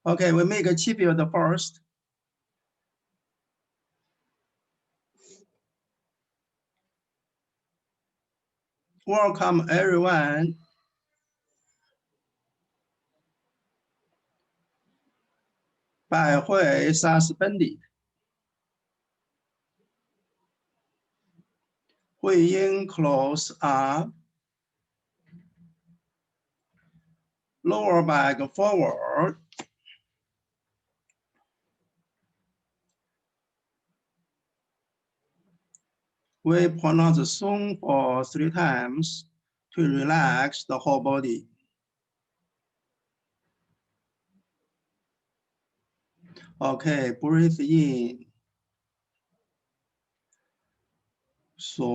Okay, we make a chi field first. Welcome everyone. Bye会 suspended. 会音 close up. Lower back forward. We pronounce the song for 3 times to relax the whole body. Okay, breathe in. So.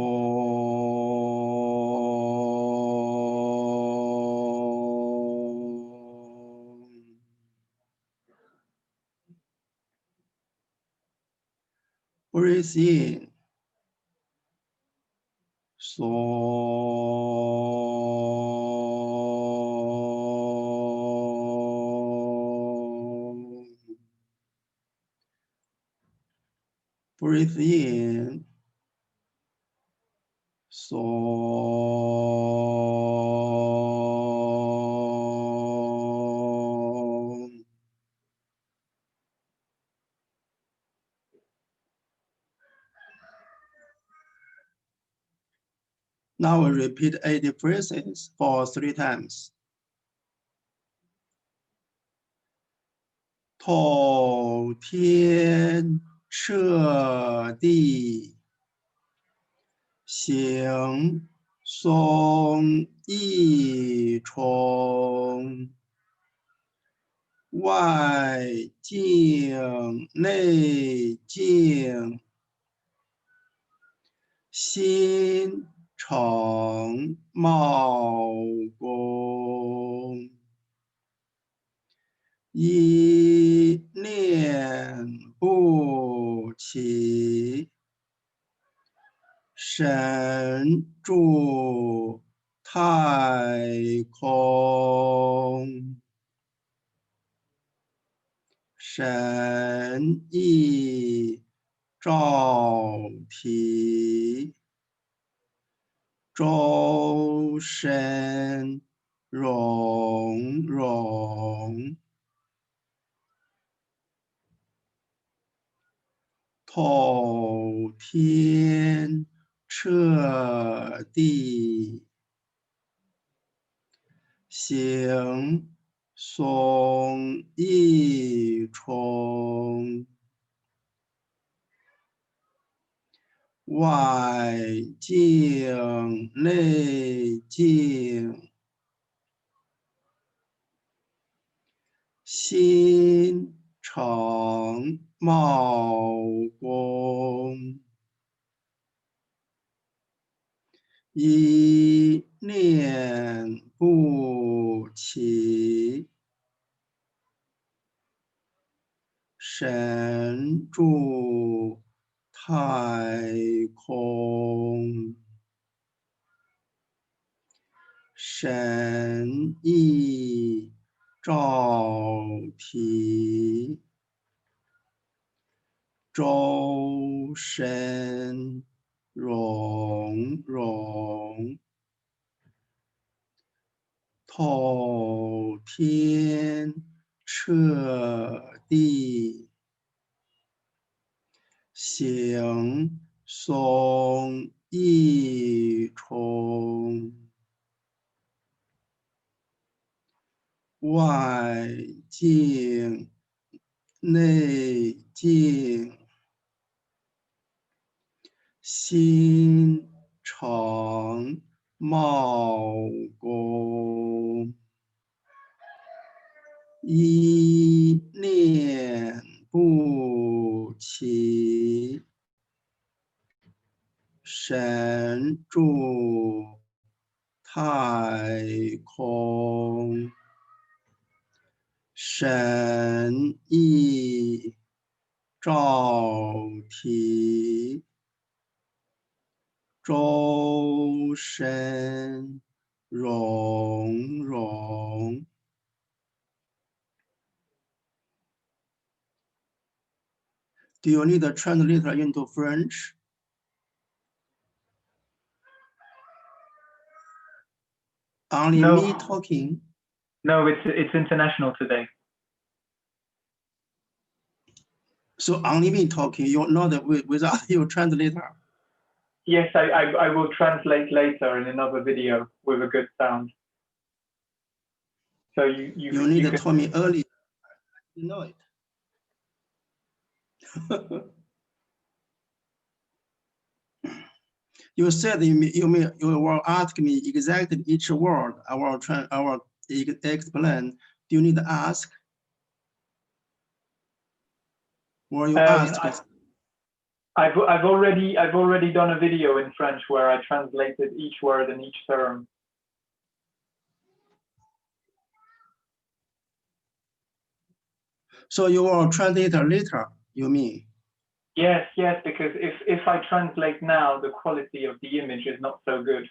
Breathe in. So. Breathe in. So. Now we repeat 80 phrases for 3 times. 透天彻地，行松益虫，外静内静，心诚茂公，一念不起，神助太空，神意照体，周身融融，透天彻地，行松益虫，外静内静，心诚茂公，一念不起，神助太空，神意照体，周身融融，透天彻地，行松益虫，外静内静，心诚茂公，一念不起，神助太空，神意照体，周身融融， Do you need a translator into French? Only No. me talking? No, it's international today. So only me talking, you're not without your translator? Yes, I will translate later in another video with a good sound. So you need to tell me earlier. You know it. You said you will ask me exactly each word. I will explain. Do you need to ask? Or you ask? I've already done a video in French where I translated each word and each term. So you will translate later, you mean? Yes, because if I translate now, the quality of the image is not so good.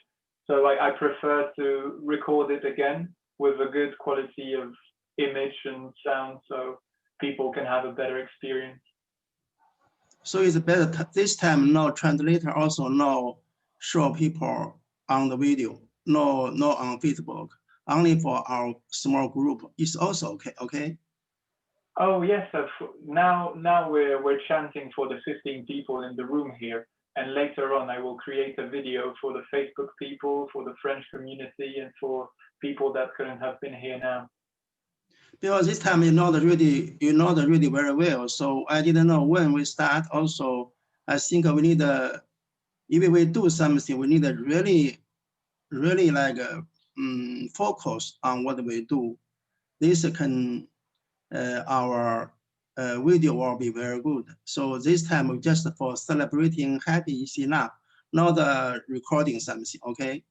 So I prefer to record it again with a good quality of image and sound so people can have a better experience. So it's better this time no translator, also no show people on the video, no on Facebook, only for our small group. It's also okay, okay? Oh yes, so now we're chanting for the 15 people in the room here, and later on I will create a video for the Facebook people, for the French community, and for people that couldn't have been here now. Because this time you're not ready very well, so I didn't know when we start. Also, I think we need if we do something, we need to really like focus on what we do. This can our video will be very good. So this time just for celebrating happy is enough, not recording something. Okay.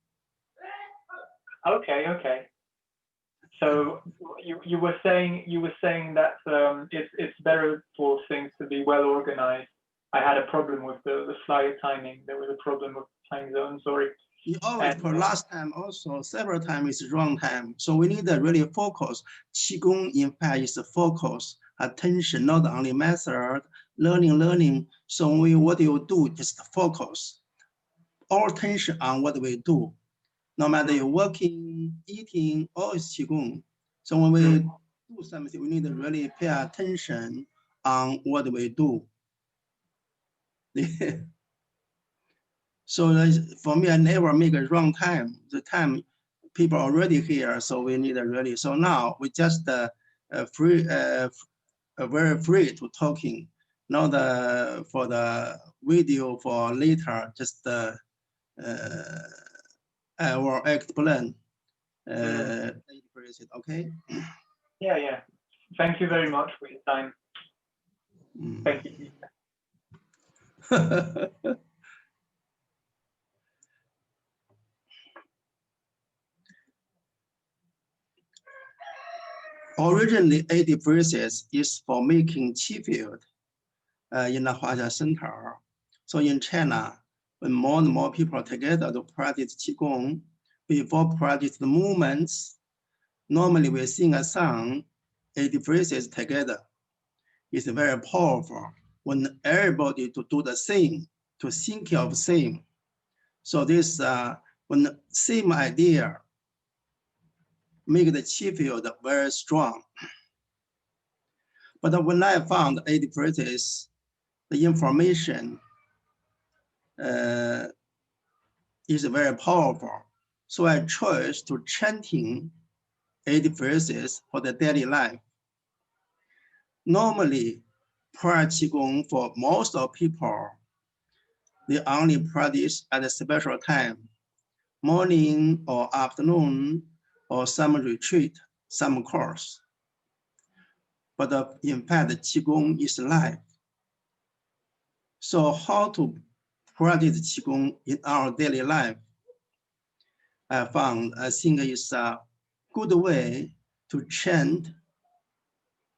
Okay. So you were saying that it's better for things to be well organized. I had a problem with the flyer timing. There was a problem with time zone. Sorry. You always for last time also several times is wrong time. So we need to really focus. Qigong in fact is focus, attention, not only method, learning. So what you do just focus. All attention on what we do. No matter you're working, eating, all is Qigong. So when we do something, we need to really pay attention on what we do. So for me, I never make a wrong time. The time people already here, so we need to really. So now we just very free to talking. Not for the video for later, just I will explain. Okay. Yeah. Thank you very much for your time. Thank you. Originally, 80 phrases is for making qi field in the Huaxia Center. So in China, when more and more people together to practice Qigong, before practice the movements, normally we sing a song, 80 phrases together. It's very powerful when everybody to do the same, to think of same. So this, when same idea, make the qi field very strong. But when I found 80 phrases, the information is very powerful. So I chose to chanting 80 phrases for the daily life. Normally, prior Qigong for most of people, they only practice at a special time, morning or afternoon, or some retreat, some course. But in fact, Qigong is life. So how to practice Qigong in our daily life? I think it's a good way to chant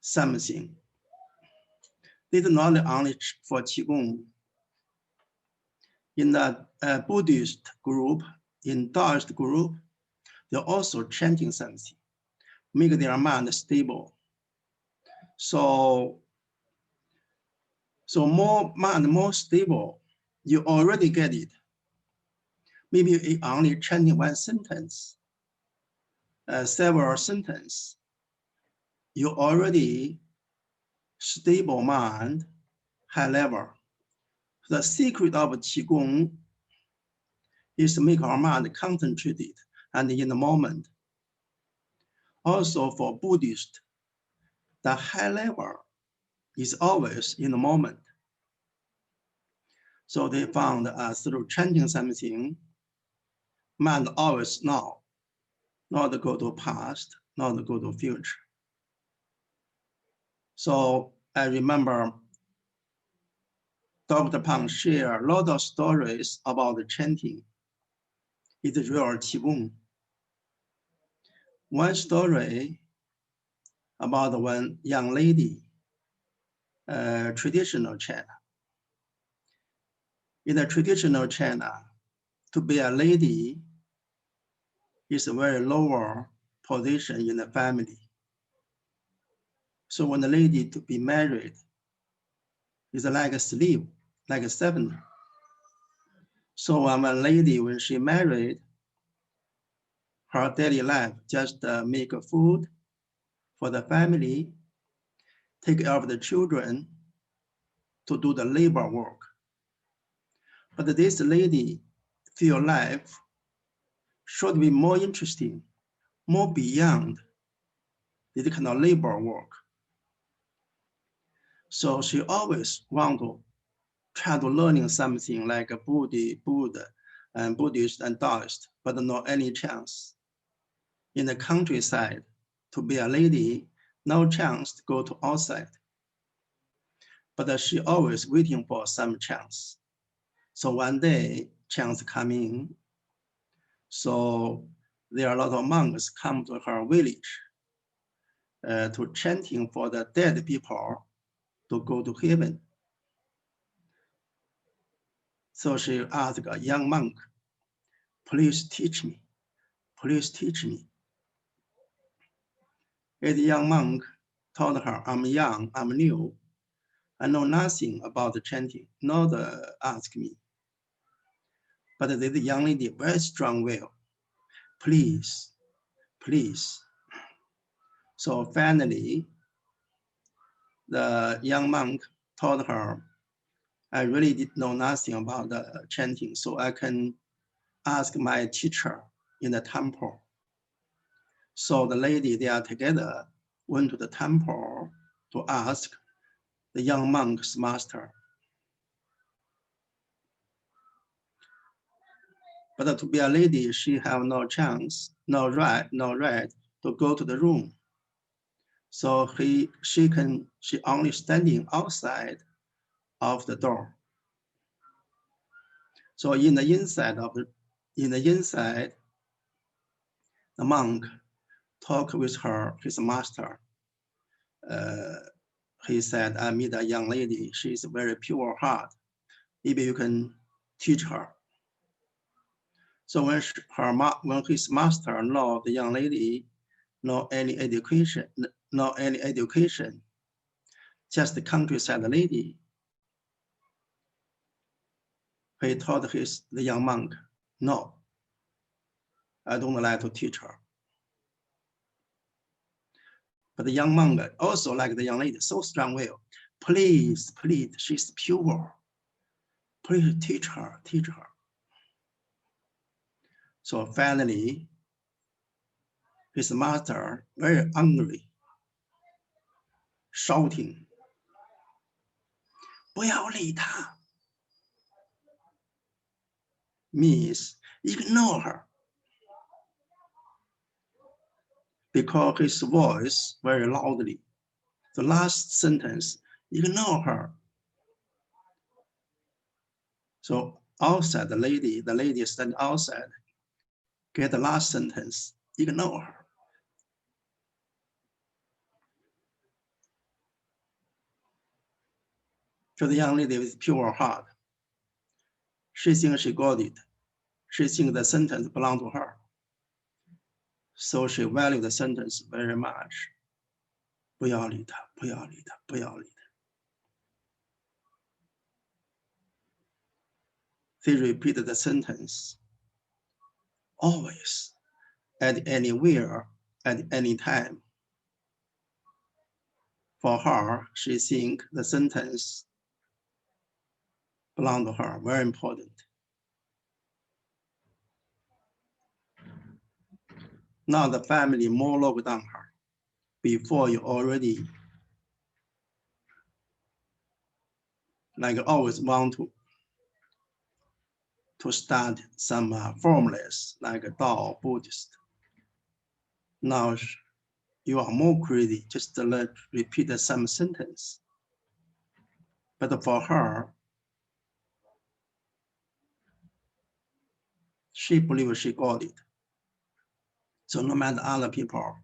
something. This is not only for Qigong. In the Buddhist group, in Taoist group, they're also chanting something, make their mind stable. So So more mind, more stable, you already get it. Maybe you only chanting one sentence, several sentences, you already stable mind, high level. The secret of Qigong is to make our mind concentrated and in the moment. Also for Buddhist, the high level is always in the moment. So they found through chanting something, mind always now, not go to past, not go to future. So I remember Dr. Pang shared a lot of stories about the chanting. It's real Qigong. One story about one young lady, traditional China. In the traditional China, to be a lady is a very lower position in the family. So when the lady to be married is like a slave, like a servant. So when a lady, when she married, her daily life just make food for the family, take care of the children, to do the labor work. But this lady feel life should be more interesting, more beyond this kind of labor work. So she always want to try to learning something like a Buddha and Buddhist and Taoist, but not any chance. In the countryside, to be a lady, no chance to go to outside. But she always waiting for some chance. So one day, chance come in. So there are a lot of monks come to her village to chanting for the dead people to go to heaven. So she asked a young monk, please teach me, please teach me. And the young monk told her, I'm young, I'm new, I know nothing about the chanting, not ask me. But the young lady, very strong will, please, please. So finally, the young monk told her, I really did know nothing about the chanting, so I can ask my teacher in the temple. So the lady, they are together, went to the temple to ask the young monk's master. But to be a lady, she have no chance, no right to go to the room. So she only standing outside of the door. So in the inside, the monk talked with his master. He said, I meet a young lady. She's very pure heart. Maybe you can teach her. So when his master know the young lady, no any education, just the countryside lady, he told the young monk, no, I don't like to teach her. But the young monk also like the young lady, so strong will, please, please, she's pure. Please teach her, teach her. So finally, his master very angry, shouting, 不要理他 means ignore her. Because his voice very loudly. The last sentence, ignore her. So outside, the lady standing outside, get the last sentence, ignore her. So the young lady with pure heart, she thinks she got it. She thinks the sentence belonged to her. So she valued the sentence very much. 不要理他，不要理他，不要理他. They repeated the sentence, always, at anywhere, at any time. For her, she thinks the sentence belonged to her, very important. Now the family more locked down her. Before you already always want to start some formulas like a Tao Buddhist. Now you are more crazy, just repeat some sentence. But for her, she believes she got it. So no matter other people,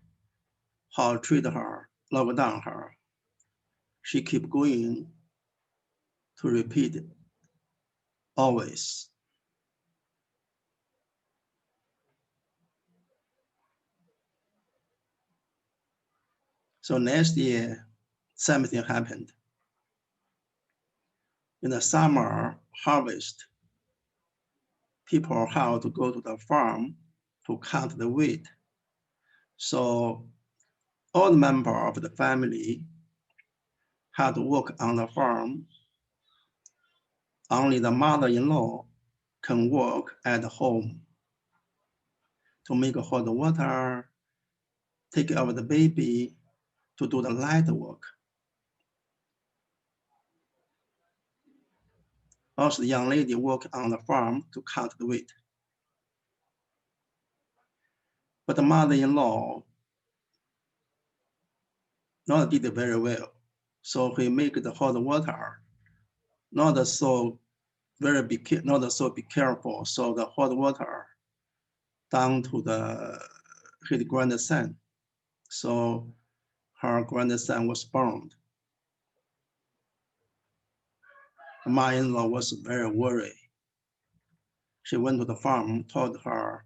how treat her, lock down her, she keep going to repeat it, always. So next year, something happened. In the summer harvest, people have to go to the farm to count the wheat. So all the members of the family had to work on the farm. Only the mother-in-law can work at home to make hot water, take care of the baby, to do the light work. Also, the young lady worked on the farm to count the wheat. But the mother-in-law not did very well. So he make the hot water not so be careful. So the hot water down to his grandson. So her grandson was burned. The mother-in-law was very worried. She went to the farm, told her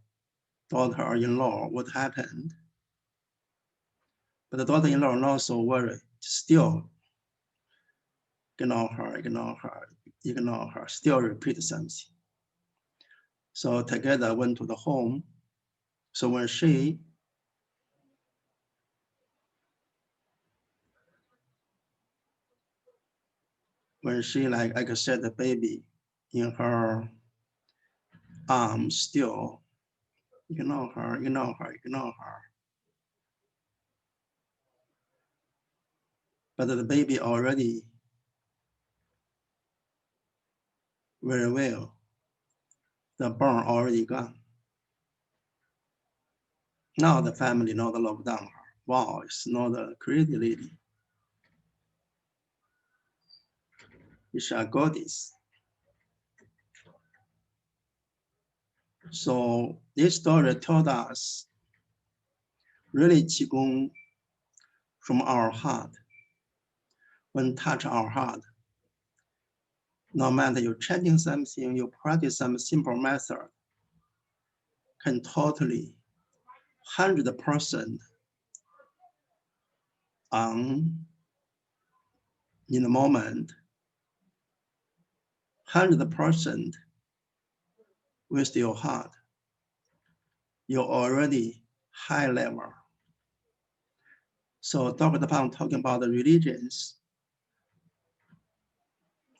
daughter-in-law what happened. But the daughter-in-law not so worried, still ignore her, still repeat something. So together went to the home. So when she like I said, the baby in her arms, still ignore her. But the baby already very well. The burn already gone. Now the family not locked down her. Wow, it's not a crazy lady. It's a goddess. So this story told us really Qigong from our heart. When touch our heart, no matter you chanting something, you practice some simple method, can totally 100% on in the moment, 100% with your heart. You're already high level. So Dr. Pang talking about the religions.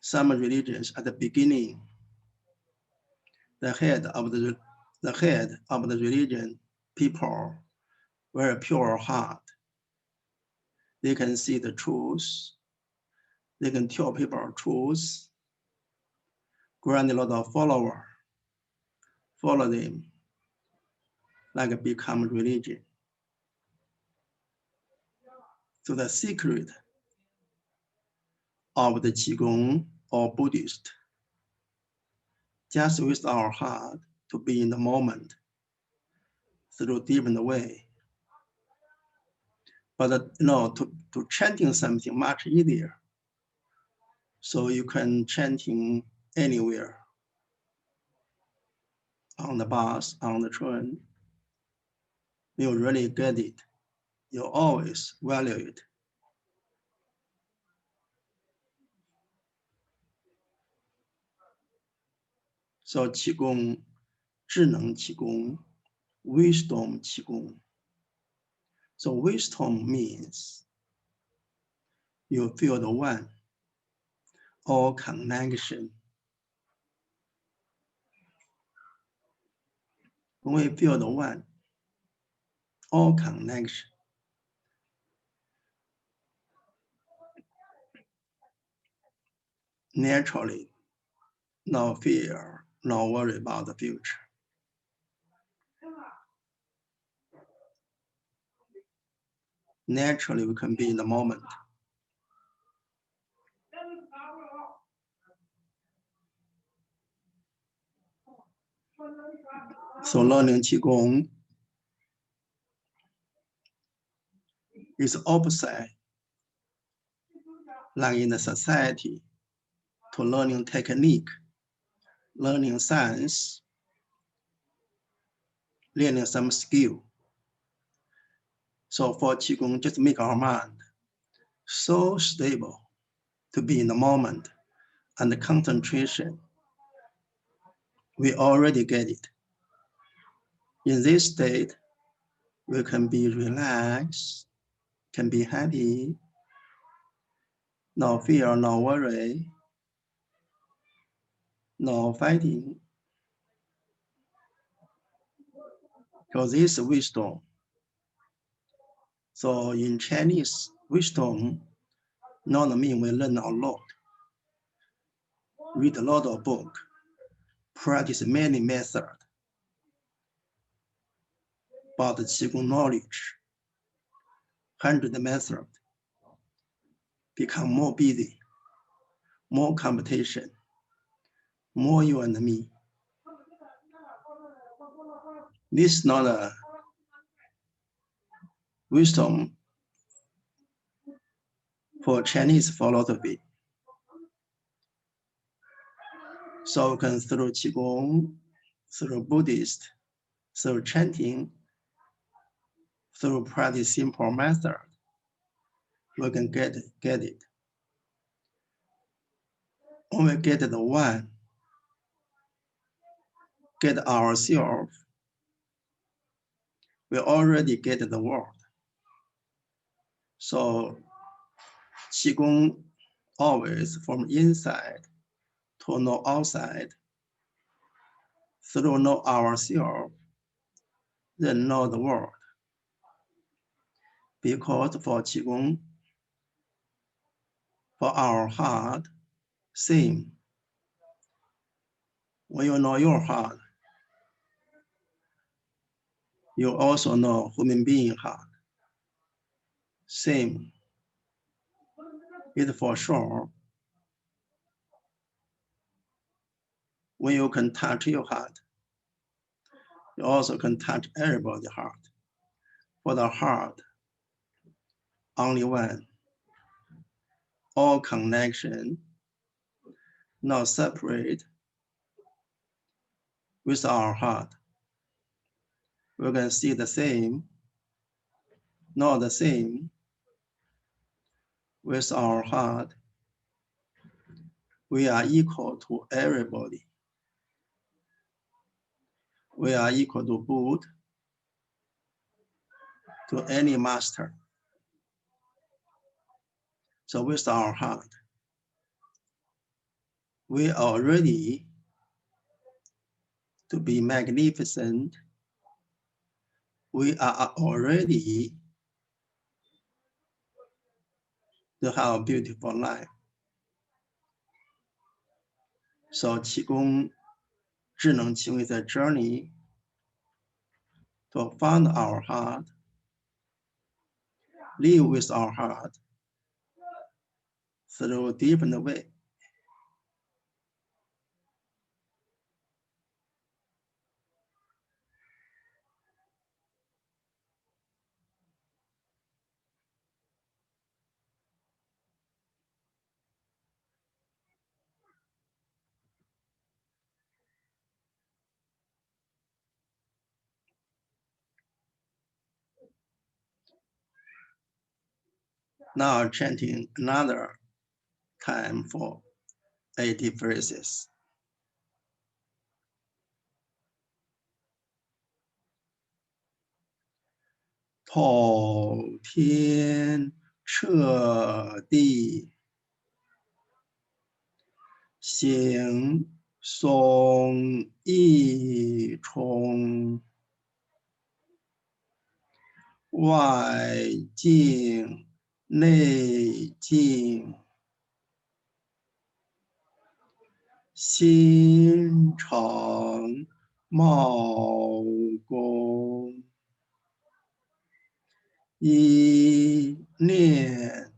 Some religions at the beginning, the head of the religion, people, very pure heart. They can see the truth. They can tell people truth. Grant a lot of followers, follow them, like become religion. So the secret of the Qigong or Buddhist, just with our heart to be in the moment through different way. But to chanting something much easier. So you can chanting anywhere, on the bus, on the train. You really get it. You always value it. So Qigong, 智能 Qigong, wisdom Qigong. So wisdom means you feel the one, all connection. When we feel the one, all connection, naturally, no fear, no worry about the future. Naturally, we can be in the moment. So learning Qigong is opposite, like in the society, to learning technique, learning science, learning some skill. So for Qigong, just make our mind so stable to be in the moment and the concentration. We already get it. In this state, we can be relaxed, can be happy, no fear, no worry, no fighting. So this is wisdom. So in Chinese, wisdom not mean we learn a lot, read a lot of book, practice many methods, but the Qigong knowledge, 100 methods, become more busy, more competition, more you and me. This is not a wisdom for Chinese philosophy. So we can through Qigong, through Buddhist, through chanting, through practice simple method, we can get it. When we get the one, get ourselves, we already get the world. So Qigong always from inside to know outside, through know ourselves, then know the world. Because for Qigong, for our heart, same. When you know your heart, you also know human being heart. Same. It's for sure. When you can touch your heart, you also can touch everybody's heart. For the heart, only one. All connection, not separate. With our heart, we can see the same, not the same. With our heart, we are equal to everybody. We are equal to Buddha, to any master. So with our heart, we are ready to be magnificent. We are already to have a beautiful life. So Qigong, 智能 Qigong is a journey to find our heart, live with our heart through different way. Now chanting another time for 80 phrases. 透天彻地，行松益冲，外静内静，心诚貌恭，一念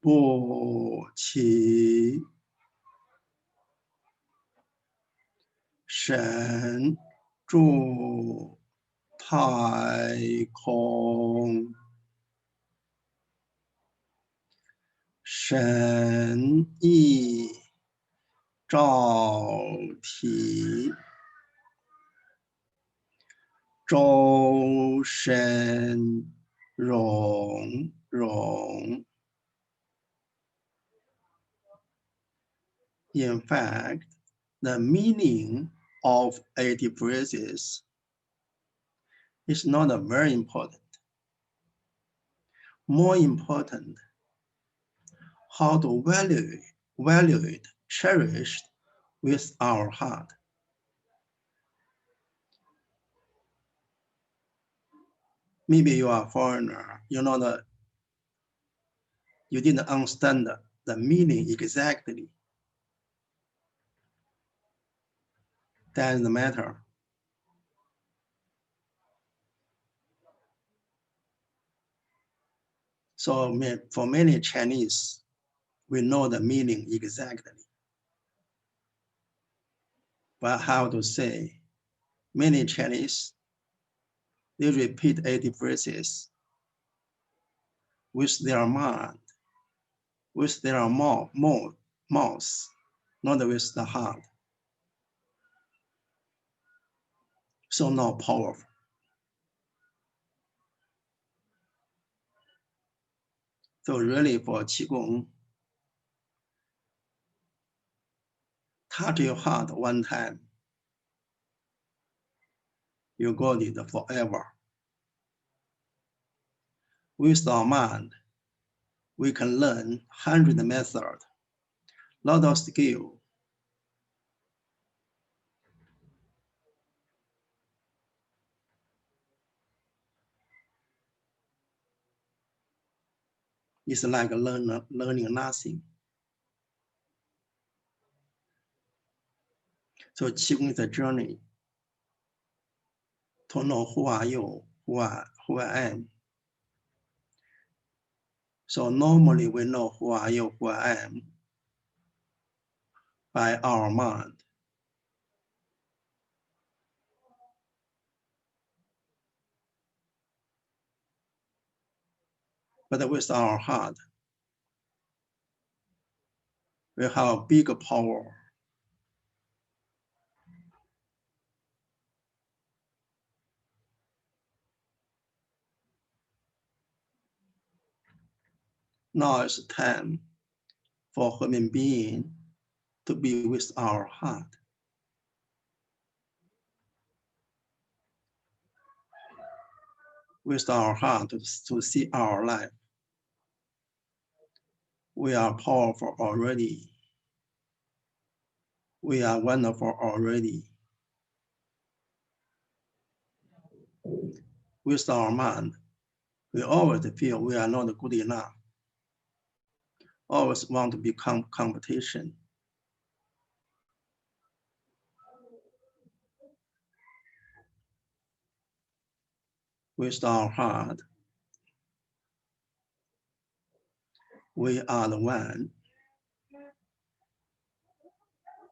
不起，神住太空，神意照体，周身融融。In fact, the meaning of 80 phrases is not very important. More important, how to value it, cherish it with our heart. Maybe you are a foreigner, you didn't understand the meaning exactly. Doesn't matter. So for many Chinese, we know the meaning exactly. But how to say, many Chinese, they repeat 80 phrases with their mind, with their mouth, not with the heart. So not powerful. So really for Qigong, touch your heart one time, you got it forever. With our mind, we can learn 100 methods, lot of skill. It's like learning nothing. So Qigong is a journey to know who are you, who I am. So normally we know who are you, who I am by our mind. But with our heart, we have a big power. Now it's time for human being to be with our heart. With our heart to see our life. We are powerful already. We are wonderful already. With our mind, we always feel we are not good enough. Always want to become competition. With our heart, we are the one.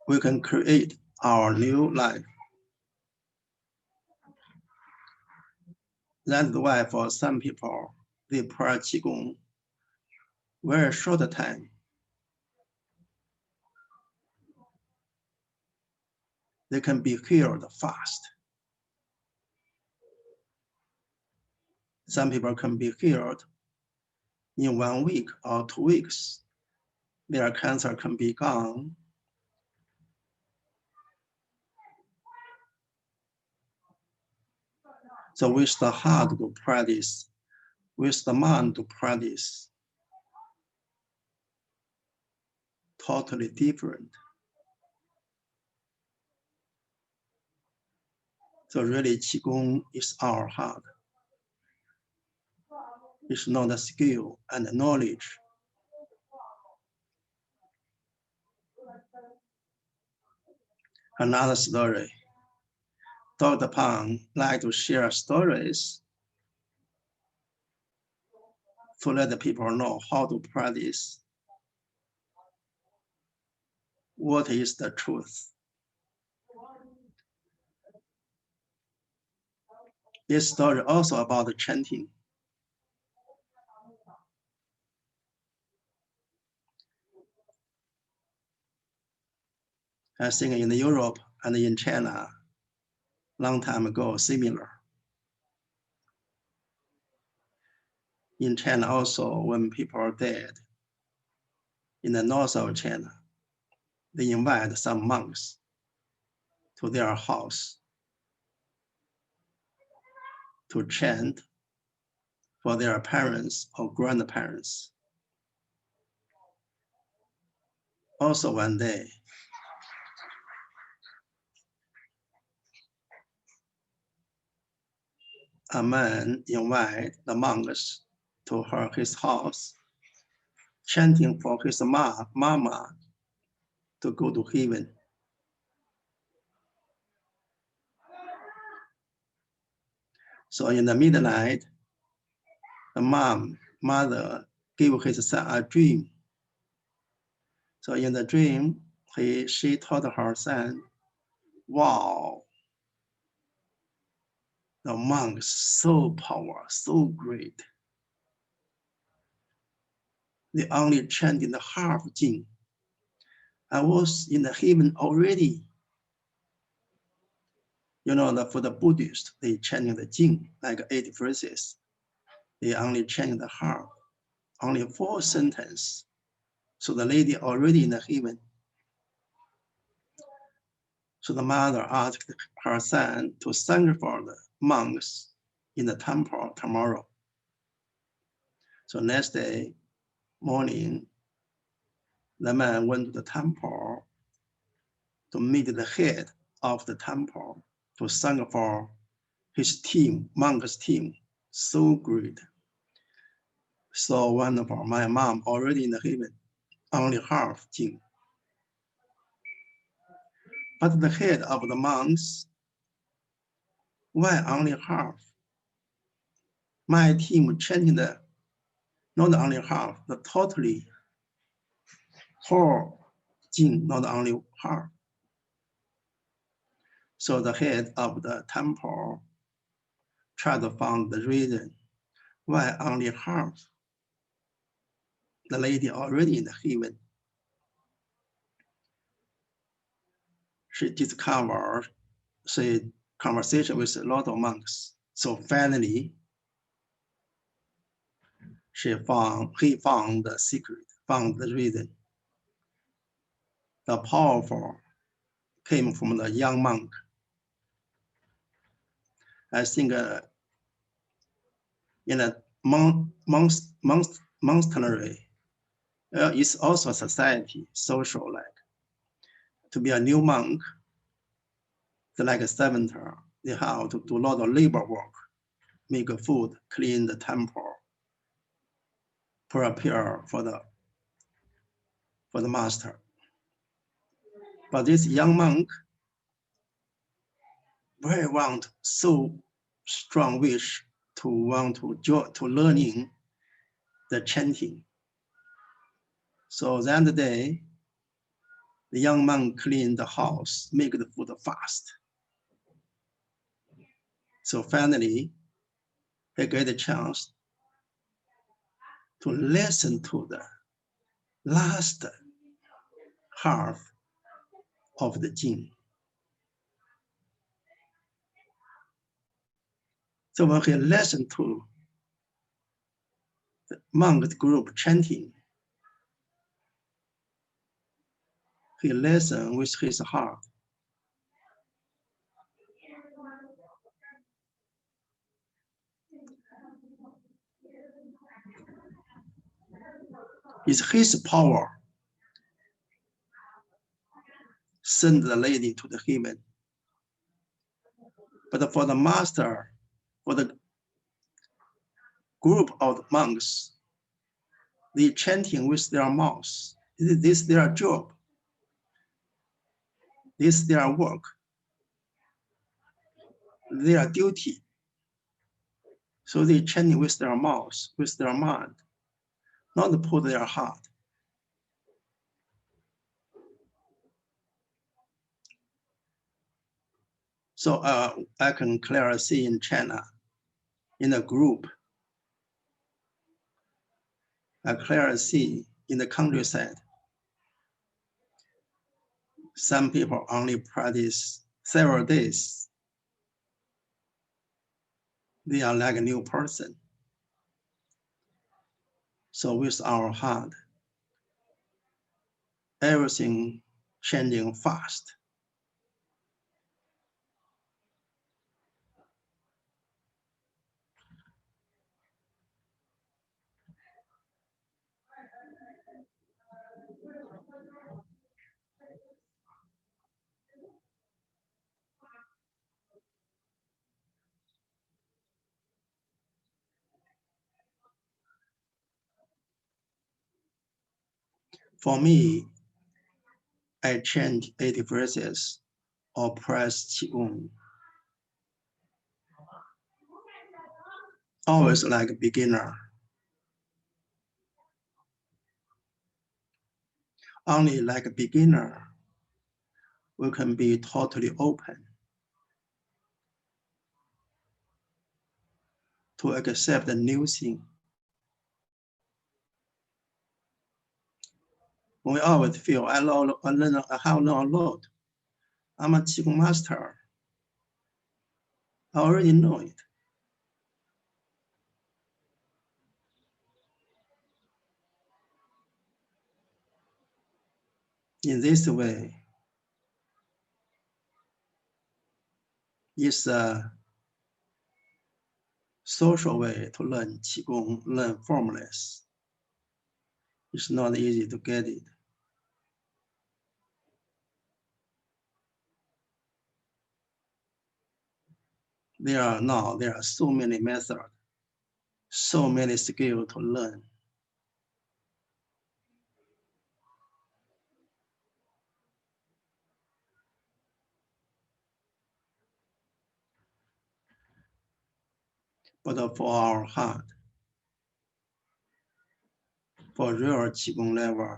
We can create our new life. That's why for some people, they practice Qigong very short time. They can be healed fast. Some people can be healed in 1 week or 2 weeks. Their cancer can be gone. So with the heart to practice, with the mind to practice, totally different. So really, Qigong is our heart. It's not a skill and knowledge. Another story. Dr. Pang liked to share stories to let the people know how to practice. What is the truth? This story also about the chanting. I think in Europe and in China, long time ago, similar. In China also, when people are dead, in the north of China, they invite some monks to their house to chant for their parents or grandparents. Also one day, a man invited the monks to his house, chanting for his mama to go to heaven. So in the midnight, the mother gave his son a dream. So in the dream, she told her son, wow, the monks so powerful, so great. They only chanted the half jing. I was in the heaven already. You know, for the Buddhists, they chanting the jing, like 8 verses. They only chanting the half, only 4 sentences. So the lady already in the heaven. So the mother asked her son to sacrifice the monks in the temple tomorrow. So next day morning, the man went to the temple to meet the head of the temple to sacrifice his team, monks team, so great. So wonderful. My mom already in the heaven, only half jing. But the head of the monks, why only half? My team chanting the not only half, the totally whole jing, not only half. So the head of the temple tried to find the reason why only half. The lady already in the heaven. She discovered, she conversation with a lot of monks. So finally, he found the secret, found the reason. The powerful came from the young monk. I think in a monastery, it's also a society, social like. To be a new monk, like a servant, they have to do a lot of labor work, make food, clean the temple, prepare for the master. But this young monk very want so strong wish to want to learning the chanting. So that day, the young monk cleaned the house, make the food fast. So finally, he get a chance to listen to the last half of the jing. So when he listened to the monk group chanting, he listened with his heart. It's his power send the lady to the heaven. But for the master, for the group of monks, they chanting with their mouths. This is their job. This is their work. Their duty. So they chanting with their mouths, with their mind, not to put their heart. So I can clearly see in China, in a group, I clearly see in the countryside, some people only practice several days. They are like a new person. So with our heart, everything changing fast. For me, I chant 80 verses or press Qigong. Always like a beginner. Only like a beginner, we can be totally open to accept a new thing. We always feel, I have known a lot. I'm a Qigong master. I already know it. In this way, it's a social way to learn Qigong, learn formulas. It's not easy to get it. There are so many methods, so many skills to learn. But for our heart, for real Qigong level,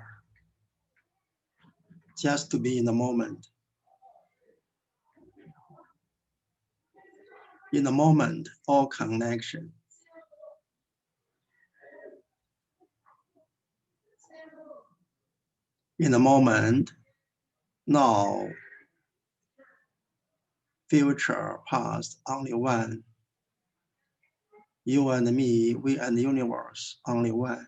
just to be in the moment. In the moment, all connection. In the moment, now, future, past, only one. You and me, we and the universe, only one.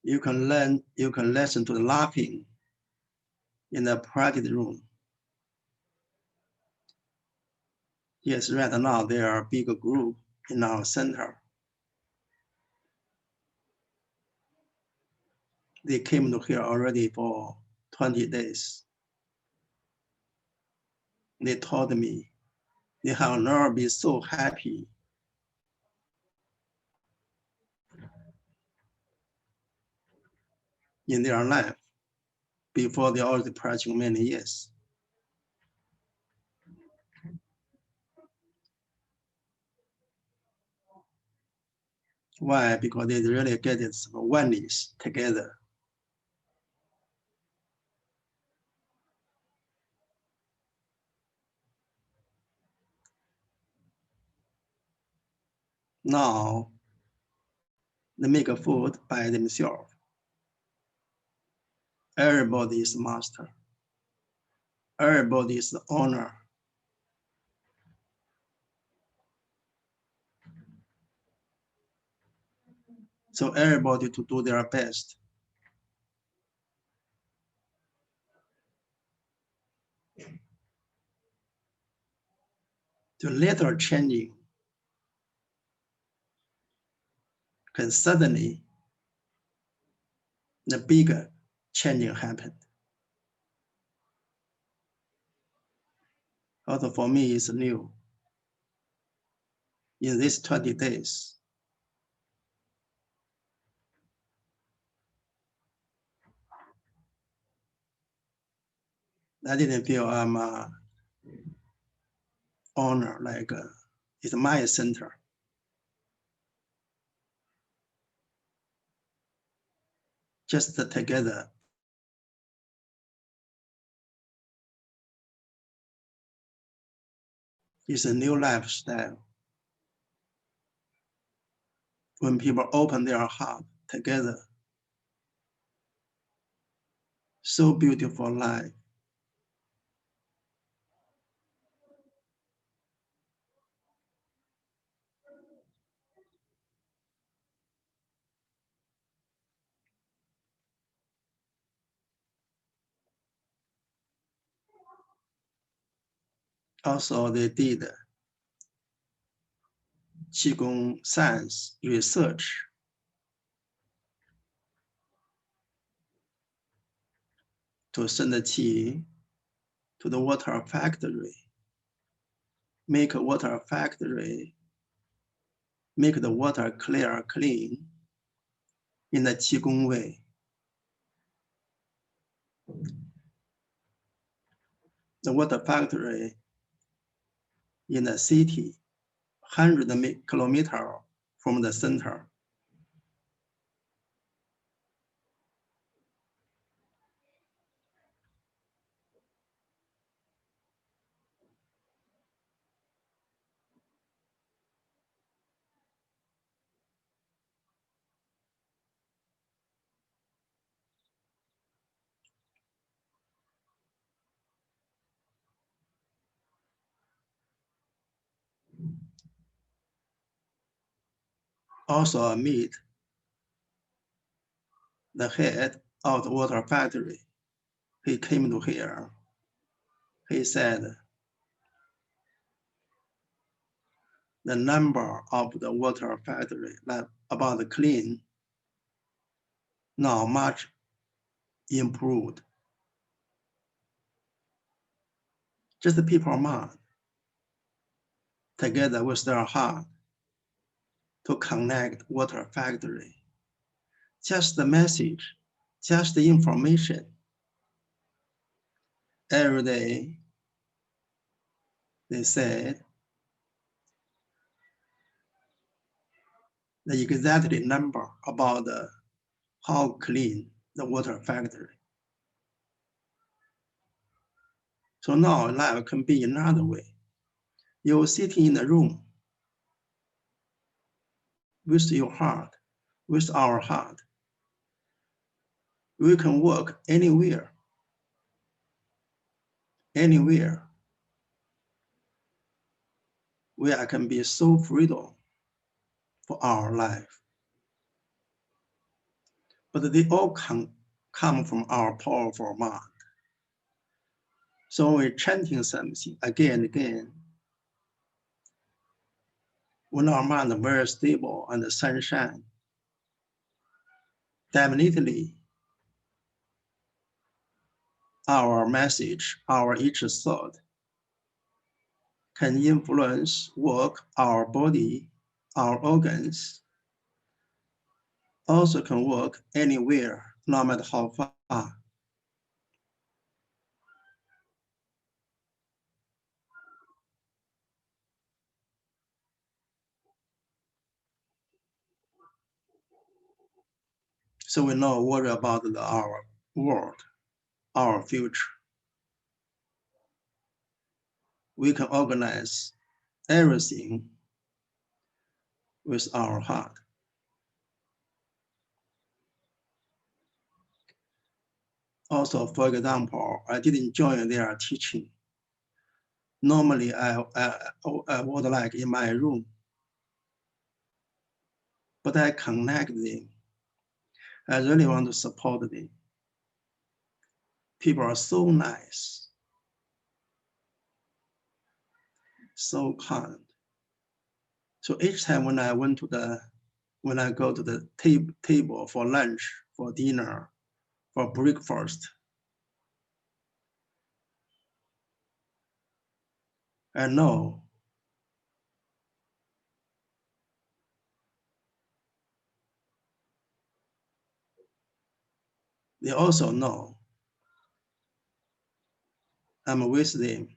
You can listen to the laughing in the practice room. Yes, right now there are a big group in our center. They came to here already for 20 days. They told me they have never been so happy in their life before they already practicing many years. Why? Because they really get it oneness together. Now, they make a food by themselves. Everybody is master. Everybody is the owner. So everybody to do their best. The little changing can suddenly the bigger changing happened. Also for me, it's new. In these 20 days, I didn't feel I'm honored, like it's my center. Just together. It's a new lifestyle. When people open their heart together, so beautiful life. Also, they did Qigong science research to send the qi to the water factory, make a water factory, make the water clear, clean in the Qigong way. The water factory in the city, 100 kilometers from the center. Also meet the head of the water factory. He came to here. He said, the number of the water factory, like about clean, now much improved. Just the people mind, together with their heart, to connect water factory. Just the message, just the information. Every day, they said the exact number about how clean the water factory. So now life can be another way. You're sitting in a room with your heart, with our heart. We can work anywhere, anywhere. Where I can be so freedom for our life. But they all come from our powerful mind. So we're chanting something again and again. When our mind is very stable and the sunshine, definitely our message, our each thought can influence, work our body, our organs, also can work anywhere, no matter how far. So we not worry about our world, our future. We can organize everything with our heart. Also, for example, I didn't join their teaching. Normally, I would like in my room. but I connect them. I really want to support them. People are so nice, so kind. So each time when I go to the table for lunch, for dinner, for breakfast, I know they also know I'm with them,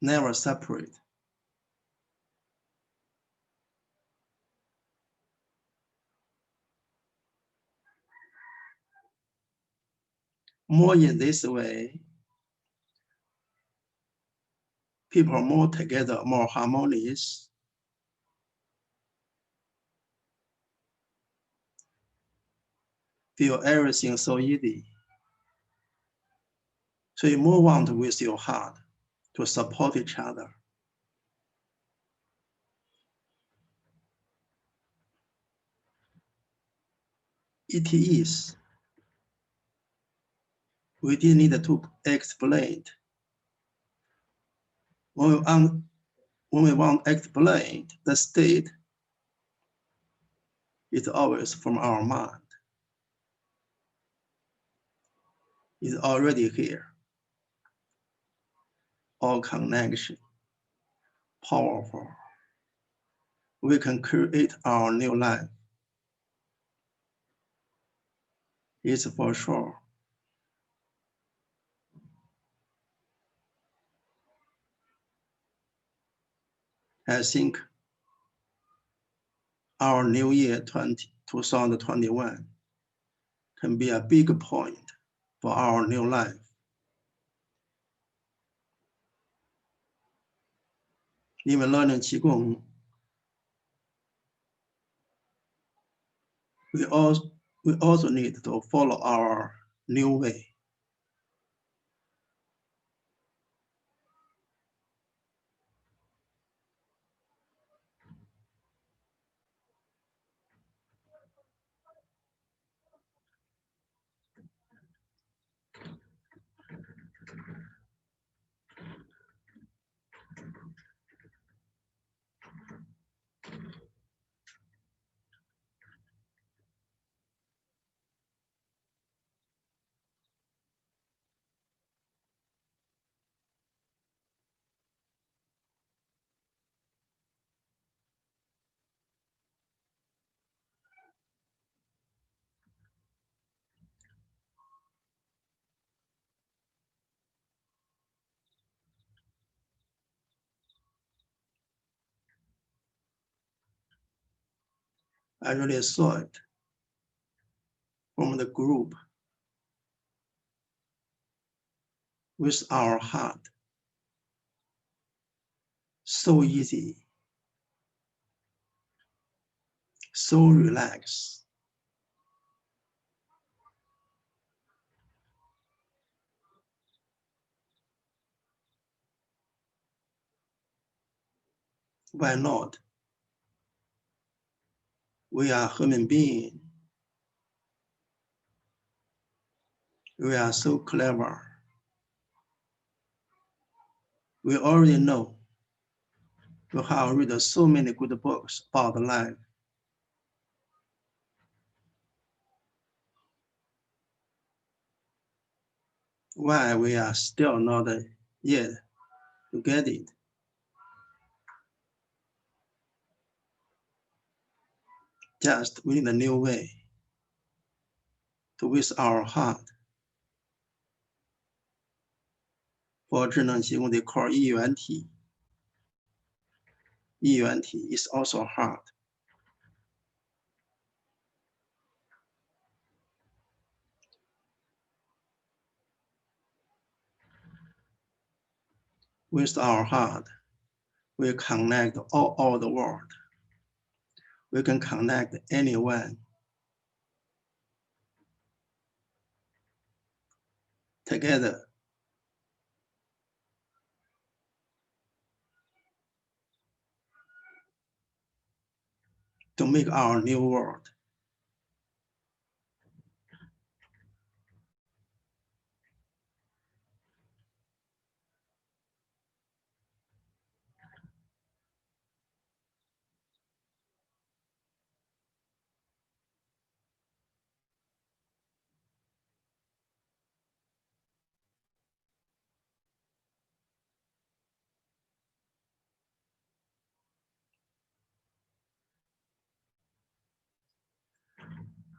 never separate. More in this way, people are more together, more harmonious. Feel everything so easy. So you move on with your heart to support each other. It is. We didn't need to explain. When we want to explain the state, it's always from our mind. It's already here. All connection, powerful. We can create our new life. It's for sure. I think our new year 2021 can be a big point for our new life. Even learning Qigong, we also need to follow our new way. I really saw it from the group with our heart. So easy, so relaxed. Why not? We are human beings. We are so clever. We already know. We have read so many good books about life. Why we are still not yet to get it? Just we need a new way to with our heart. For 智能提供 they call Yiyuanti. Yiyuanti is also heart. With our heart, we connect all the world. We can connect anyone. Together, to make our new world.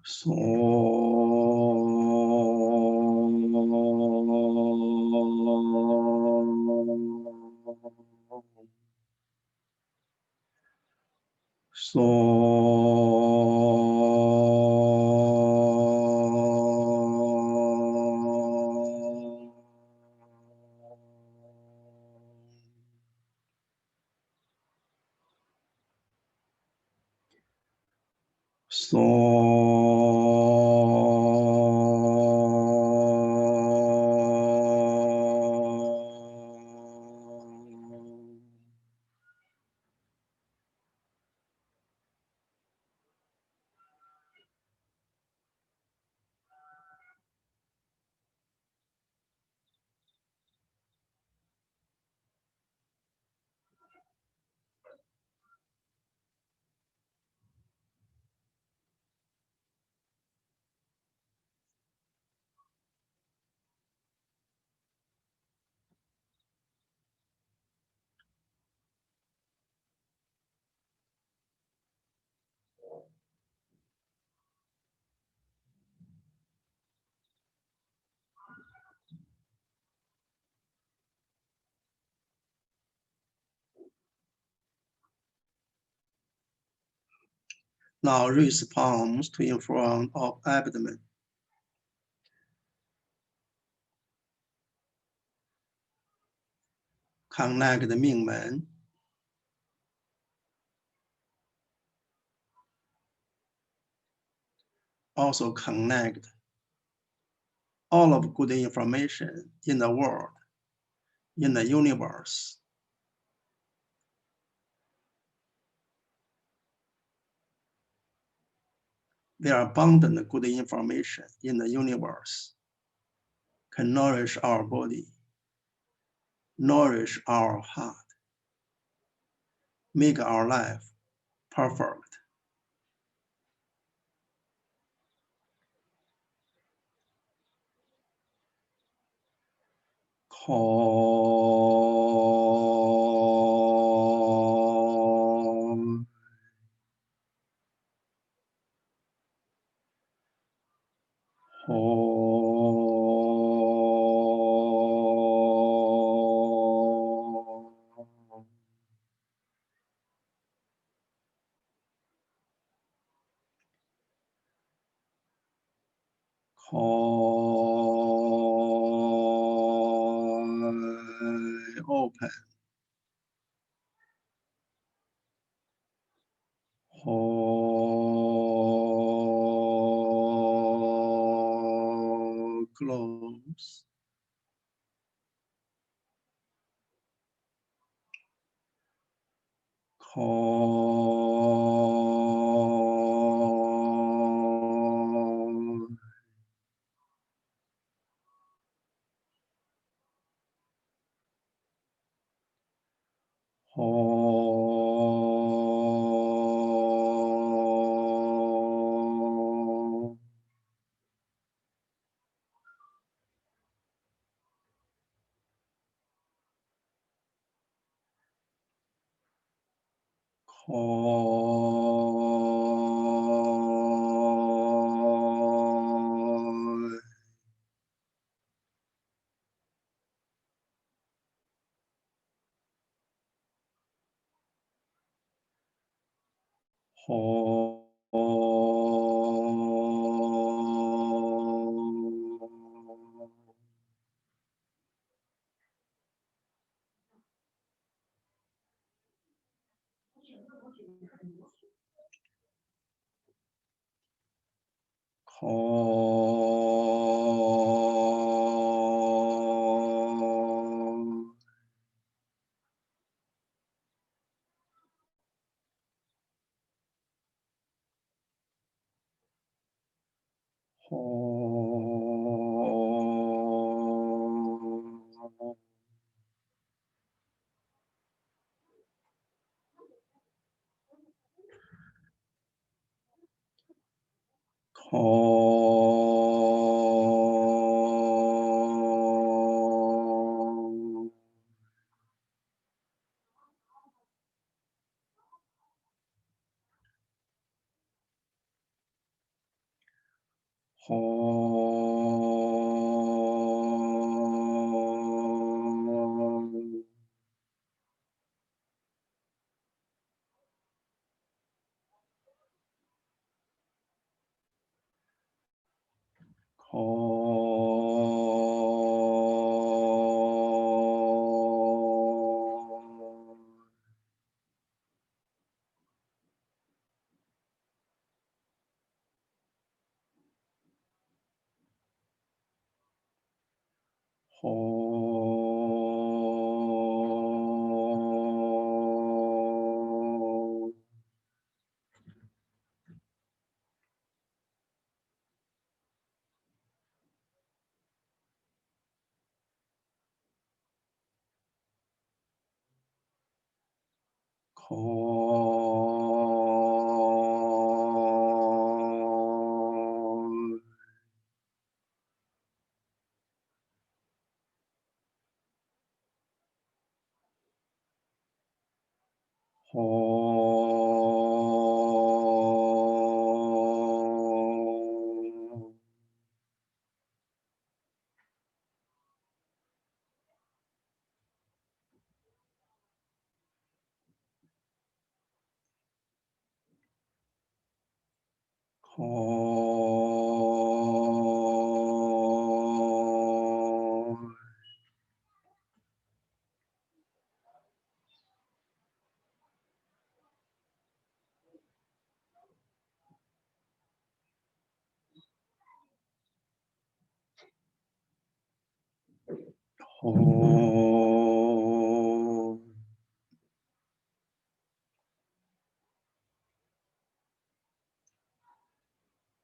So now raise palms to in front of abdomen. Connect the Ming Men. Also connect all of good information in the world, in the universe. There are abundant good information in the universe, can nourish our body, nourish our heart, make our life perfect. Calm. Open. Close. Calm. Calm. Calm. Calm.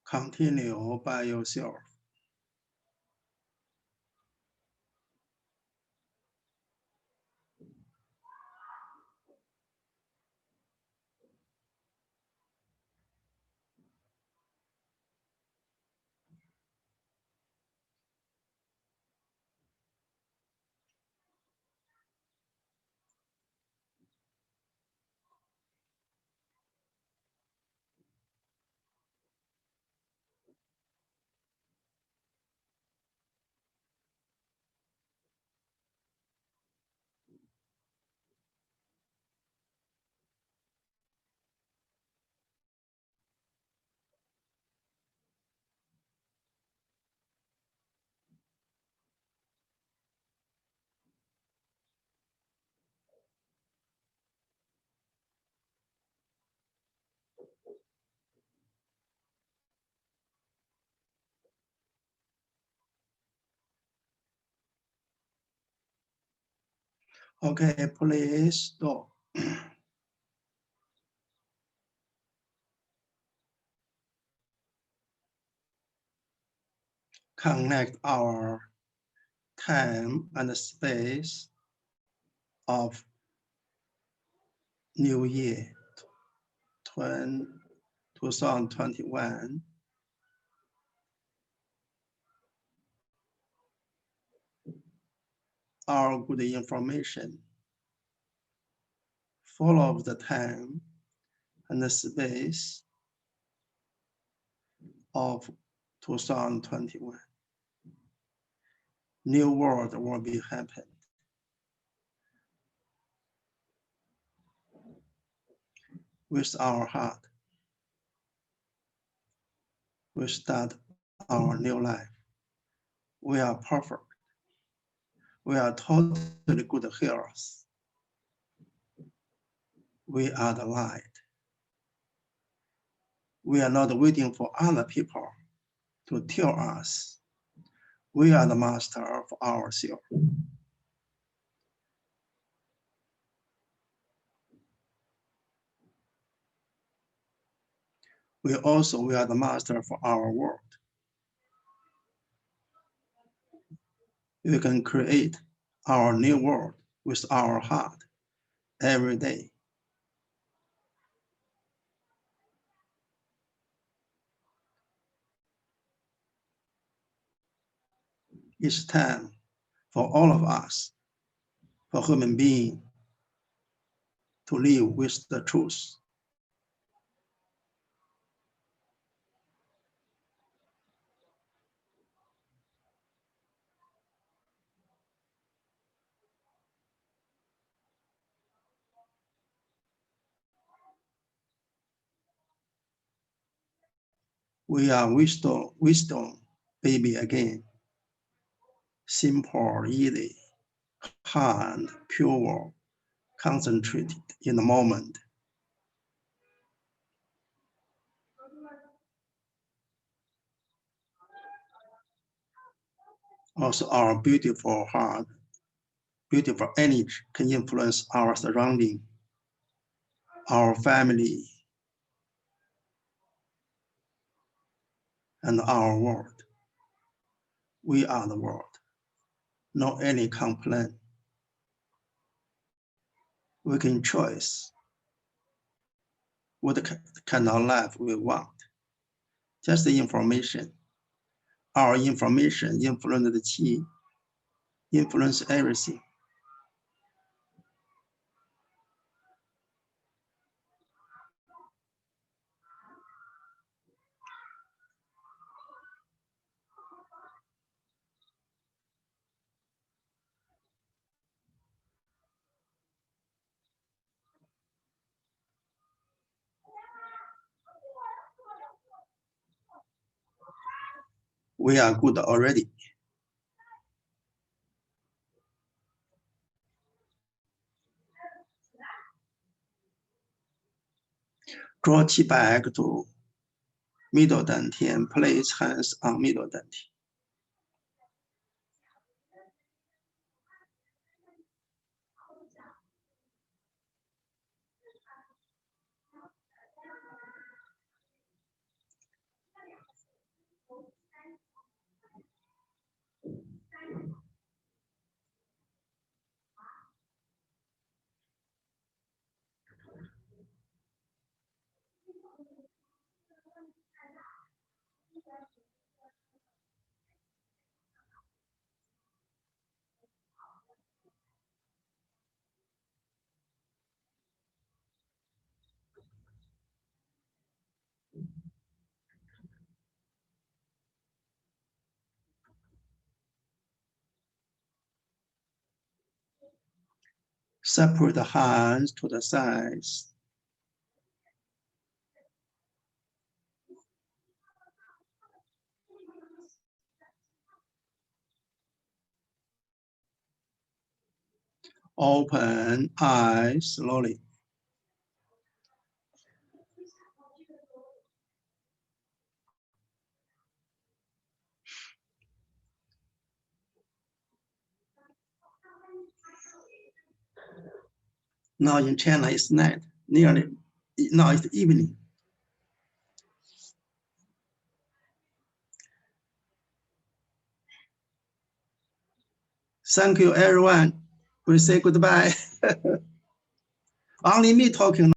Continue by yourself. Okay, please stop. Connect our time and space of New Year 2021. Our good information. Follow the time and the space of 2021. New world will be happen. With our heart, we start our new life. We are perfect. We are totally good hearers. We are the light. We are not waiting for other people to tell us. We are the master of ourselves. We are the master for our world. We can create our new world with our heart every day. It's time for all of us, for human beings, to live with the truth. We are wisdom baby again. Simple, easy, kind, pure, concentrated in the moment. Also, our beautiful heart, beautiful energy can influence our surrounding, our family, and our world. We are the world, not any complaint. We can choose what kind of life we want. Just the information. Our information influence the qi, influence everything. We are good already. Draw qi back to middle dantian, place hands on middle dantian. Separate the hands to the sides. Open eyes slowly. Now in China it's night, nearly, now it's evening. Thank you, everyone. We say goodbye. Only me talking.